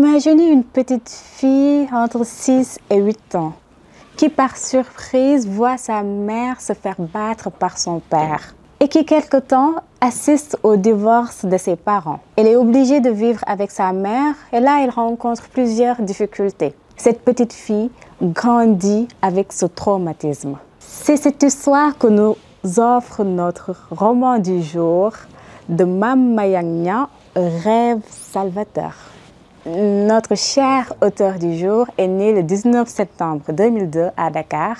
Imaginez une petite fille entre 6 et 8 ans qui par surprise voit sa mère se faire battre par son père et qui quelque temps assiste au divorce de ses parents. Elle est obligée de vivre avec sa mère et là elle rencontre plusieurs difficultés. Cette petite fille grandit avec ce traumatisme. C'est cette histoire que nous offre notre roman du jour de Mame Mayang Niang, Rêve salvateur. Notre cher auteur du jour est né le 19 septembre 2002 à Dakar,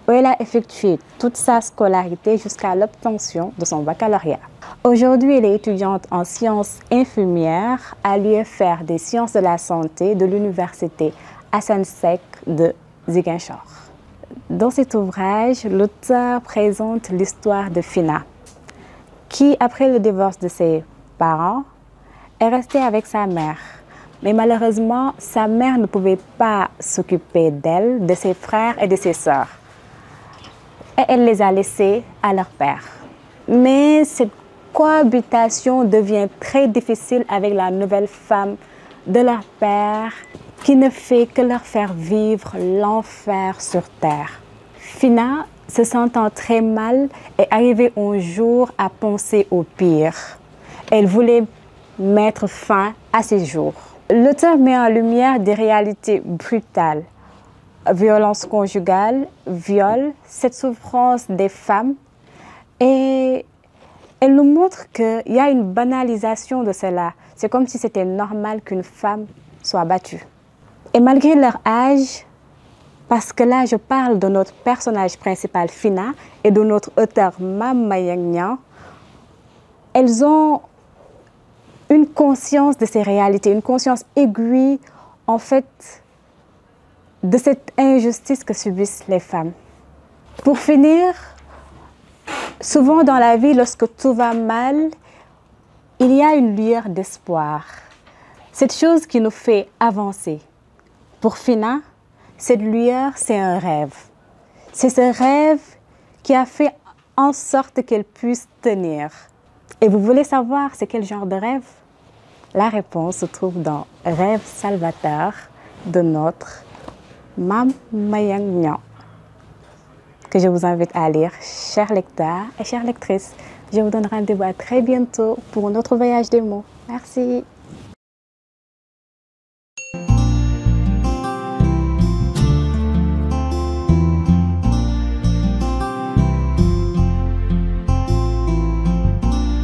où elle a effectué toute sa scolarité jusqu'à l'obtention de son baccalauréat. Aujourd'hui, elle est étudiante en sciences infirmières à l'UFR des sciences de la santé de l'université Assane Seck de Ziguinchor. Dans cet ouvrage, l'auteur présente l'histoire de Fina, qui, après le divorce de ses parents, est restée avec sa mère. Mais malheureusement, sa mère ne pouvait pas s'occuper d'elle, de ses frères et de ses sœurs. Et elle les a laissés à leur père. Mais cette cohabitation devient très difficile avec la nouvelle femme de leur père, qui ne fait que leur faire vivre l'enfer sur terre. Fina, se sentant très mal, est arrivée un jour à penser au pire. Elle voulait mettre fin à ses jours. L'auteur met en lumière des réalités brutales, violence conjugale, viol, cette souffrance des femmes, et elle nous montre qu'il y a une banalisation de cela. C'est comme si c'était normal qu'une femme soit battue. Et malgré leur âge, parce que là je parle de notre personnage principal Fina et de notre auteur Mame Mayang Niang, elles ont une conscience de ces réalités, une conscience aiguë en fait de cette injustice que subissent les femmes. Pour finir, souvent dans la vie, lorsque tout va mal, il y a une lueur d'espoir. Cette chose qui nous fait avancer. Pour Fina, cette lueur, c'est un rêve. C'est ce rêve qui a fait en sorte qu'elle puisse tenir. Et vous voulez savoir c'est quel genre de rêve? La réponse se trouve dans Rêve salvateur de notre Mame Mayang Niang, que je vous invite à lire, chers lecteurs et chères lectrices. Je vous donne rendez-vous à très bientôt pour notre voyage des mots. Merci.